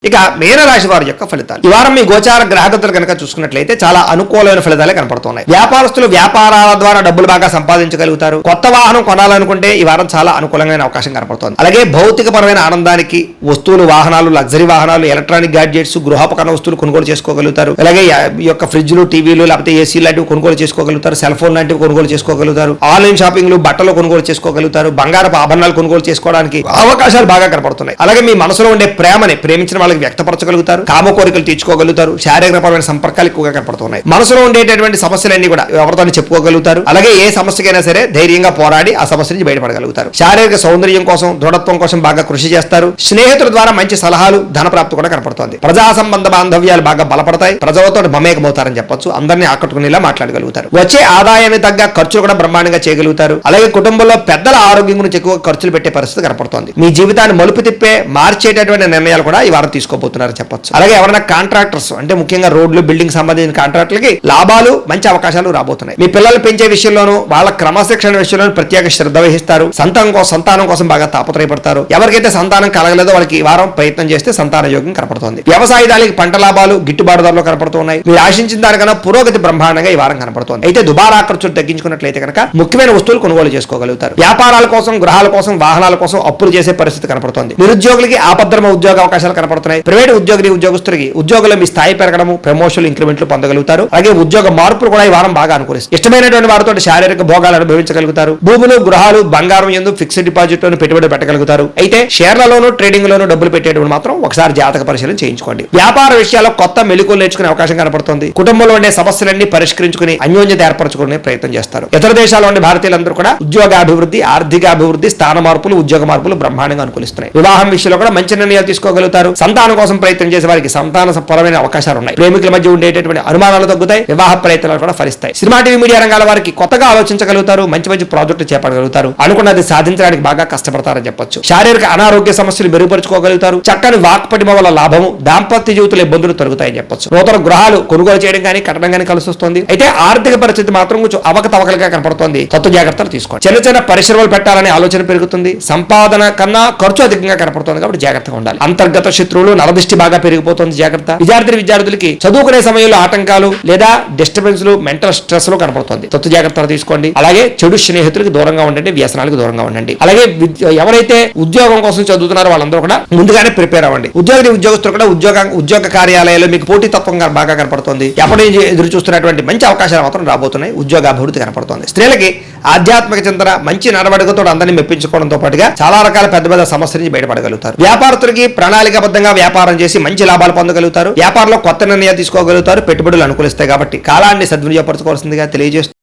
ఇక మీనరాశి వారి యొక్క ఫలితాలు ఈ వారం మీ గోచార గ్రహగతులు కనుక చూసుకున్నట్లయితే చాలా అనుకూలమైన ఫలితాలే కనపడుతున్నాయి. వ్యాపారస్తులు వ్యాపారాల ద్వారా డబ్బులు బాగా సంపాదించగలుగుతారు. కొత్త వాహనం కొనాలనుకుంటే ఈ వారం చాలా అనుకూలమైన అవకాశం కనపడుతోంది. అలాగే భౌతికపరమైన ఆనందానికి వస్తువులు, వాహనాలు, లగ్జరీ వాహనాలు, ఎలక్ట్రానిక్ గ్యాడ్జెట్స్, గృహోపకరణ వస్తువులు కొనుగోలు చేసుకోగలుగుతారు. అలాగే ఈ యొక్క ఫ్రిడ్జ్లు, టీవీలు, లేకపోతే ఏసీ లాంటివి కొనుగోలు చేసుకోగలుగుతారు. సెల్ ఫోన్ లాంటివి కొనుగోలు చేసుకోగలుగుతారు. ఆన్లైన్ షాపింగ్లు, బట్టలు కొనుగోలు చేసుకోగలుగుతారు. బంగారపు ఆభరణాలు కొనుగోలు చేసుకోవడానికి అవకాశాలు బాగా కనపడుతున్నాయి. అలాగే మీ మనసులో ఉండే ప్రేమని ప్రేమించిన వాళ్ళకి వ్యక్తపరచగలుగుతారు. కామ కోరికలు తీర్చుకోగలుగుతారు. శారీరకపరమైన సంపర్కాలు ఎక్కువగా కనపడుతున్నాయి. మనసులో ఉండేటటువంటి సమస్యలన్నీ కూడా ఎవరితో చెప్పుకోగలుగుతారు. అలాగే ఏ సమస్యకైనా సరే ధైర్యంగా పోరాడి ఆ సమస్య నుంచి బయటపడగలుగుతారు. శారీరక సౌందర్యం కోసం, దృఢత్వం కోసం బాగా కృషి చేస్తారు. స్నేహితుల ద్వారా మంచి సలహాలు, ధన ప్రాప్తి కూడా కనపడుతోంది. ప్రజా సంబంధ బాంధవ్యాలు బాగా బలపడతాయి. ప్రజలతో మమేకమవుతారని చెప్పొచ్చు. అందరినీ ఆకట్టుకునేలా మాట్లాడగలుగుతారు. వచ్చే ఆదాయానికి తగ్గ ఖర్చులు కూడా బ్రహ్మాండంగా చేయగలుగుతారు. అలాగే కుటుంబంలో పెద్దల ఆరోగ్యం గురించి ఎక్కువ ఖర్చులు పెట్టే పరిస్థితి కనపడుతోంది. మీ జీవితాన్ని మలుపు తిప్పే మార్చేటటువంటి నిర్ణయాలు కూడా ఈ వారం తీసుకోబోతున్నారని చెప్పొచ్చు. అలాగే ఎవరైనా కాంట్రాక్టర్స్ అంటే ముఖ్యంగా రోడ్లు, బిల్డింగ్ సంబంధించిన కాంట్రాక్టులకి లాభాలు, మంచి అవకాశాలు రాబోతున్నాయి. మీ పిల్లలు పెంచే విషయంలోనూ వాళ్ళ క్రమశిక్షణ విషయంలో ప్రత్యేక శ్రద్ధ వహిస్తారు. సంతానం కోసం బాగా తాపత్రయపడతారు. ఎవరికైతే సంతానం కలగలేదో వాళ్ళకి ఈ వారం ప్రయత్నం చేస్తే సంతాన యోగం కనపడుతోంది. వ్యవసాయదానికి పంట లాభాలు, గిట్టుబాటు ధరలు కనపడుతున్నాయి. మీరు ఆశించిన దానికన్నా పురోగతి బ్రహ్మాండంగా ఈ వారం కనపడుతోంది. అయితే దుబారా ఖర్చులు తగ్గించుకున్నట్లయితే కనుక ముఖ్యమైన వస్తువులు కొనుగోలు చేసుకోగలుగుతారు. వ్యాపారాల కోసం, గృహాల కోసం, వాహనాల కోసం అప్పులు చేసే పరిస్థితి కనపడుతోంది. నిరుద్యోగులకి ఆపద్రమ ఉద్యోగ అవకాశాలు కనపడుతున్నాయి. ప్రైవేట్ ఉద్యోగస్తులకి ఉద్యోగులు మీ స్థాయి పెరగడము, ప్రమోషన్లు, ఇంక్రిమెంట్లు పొందగలుగుతారు. అలాగే ఉద్యోగ మార్పులు కూడా ఈ వారం బాగా అనుకూలిస్తారు. ఇష్టమైనటువంటి వారితో శారీరక భోగాలు అనుభవించగలుగుతారు. భూములు, గృహాలు, బంగారం యందు ఫిక్స్డ్ డిపాజిట్ లోను పెట్టుబడి పెట్టగలుగుతారు. అయితే షేర్లలోను, ట్రేడింగ్ లోను డబ్బులు పెట్టేటప్పుడు మాత్రం ఒకసారి జాతక పరిశీలన చేయించుకోండి. వ్యాపార విషయాల్లో కొత్త మెళుకువలు నేర్చుకునే అవకాశం కనపడుతుంది. కుటుంబంలో ఉండే సమస్యలన్నీ పరిష్కరించుకుని అన్యోన్యత ఏర్పరచుకునే ప్రయత్నం చేస్తారు. ఇతర దేశాల్లో ఉండే భారతీయులందరూ కూడా ఉద్యోగాభివృద్ధి, ఆర్థిక అభివృద్ధి, స్థాన మార్పులు, ఉద్యోగ మార్పులు బ్రహ్మాండంగా అనుకూలిస్తున్నాయి. వివాహం విషయంలో కూడా మంచి నిర్ణయాలు తీసుకోగలుగుతారు. సంతానం కోసం ప్రయత్నం చేసే వారికి సంతాన పరమైన అవకాశాలు ఉన్నాయి. ప్రేమికుల మధ్య ఉండేటటువంటి అనుమానాలు తగ్గుతాయి. వివాహ ప్రయత్నాలు కూడా ఫలిస్తాయి. సినిమా, టీవీ, మీడియా రంగాల వారికి కొత్తగా ఆలోచించగలుగుతారు. మంచి మంచి ప్రాజెక్టులు చేపట్టగలుగుతారు. అనుకున్నది సాధించడానికి బాగా కష్టపడతారని చెప్పొచ్చు. శారీరక అనారోగ్య సమస్యలు మెరుగుపరుచుకోగలుగుతారు. చక్కని వాక్పటిమ వల్ల లాభము, దాంపత్య జీవితంలో ఇబ్బందులు తొలగుతాయని చెప్పొచ్చు. నూతన గృహాలు కొనుగోలు చేయడం కానీ, కట్టడం కానీ కలిసి వస్తుంది. అయితే ఆర్థిక పరిస్థితి మాత్రం కొంచెం అవకతవకలుగా కనపడుతోంది. తత్వ జాగ్రత్తలు తీసుకోండి. చిన్న చిన్న పరిశ్రమలు పెట్టాలనే ఆలోచన పెరుగుతుంది. సంపాదన కన్నా ఖర్చు అధికంగా కనపడుతుంది కాబట్టి జాగ్రత్తగా ఉండాలి. అంతర్గత శత్రువులు, నరదృష్టి బాగా పెరిగిపోతుంది. జాగ్రత్త. విద్యార్థులకి చదువుకునే సమయంలో ఆటంకాలు లేదా డిస్టర్బెన్స్లు, మెంటల్ స్ట్రెస్ లో కనపడుతుంది. తత్వ జాగ్రత్తలు తీసుకోండి. అలాగే చెడు స్నేహితులకు దూరంగా ఉండండి. వ్యసనాలకు దూరంగా ఉండండి. అలాగే ఎవరైతే ఉద్యోగం కోసం చదువుతున్నారో వాళ్ళందరూ కూడా ముందుగానే ప్రిపేర్ అవ్వండి. ఉద్యోగస్తులు కూడా ఉద్యోగ కార్యాలయాల్లో మీకు పోటీతత్వం బాగా కనపడుతుంది. ఎప్పటి నుంచి ఎదురు చూస్తున్నటువంటి మంచి అవకాశాలు మాత్రం రాబోతున్నాయి. ఉద్యోగ అభివృద్ధి కనపడుతుంది. స్త్రీలకి ఆధ్యాత్మిక చింతన, మంచి నడవడికతో అందరినీ మెప్పించుకోవడంతో పాటుగా చాలా రకాల పెద్ద పెద్ద సమస్యల నుంచి బయటపడగలుగుతారు. వ్యాపారస్తులకి ప్రణాళికాబద్ధంగా వ్యాపారం చేసి మంచి లాభాలు పొందగలుగుతారు. వ్యాపారంలో కొత్త నిర్ణయాలు తీసుకోగలుగుతారు. పెట్టుబడులు అనుకూలిస్తాయి కాబట్టి కాలాన్ని సద్వినియోగపరచుకోవాల్సిందిగా తెలియజేస్తూ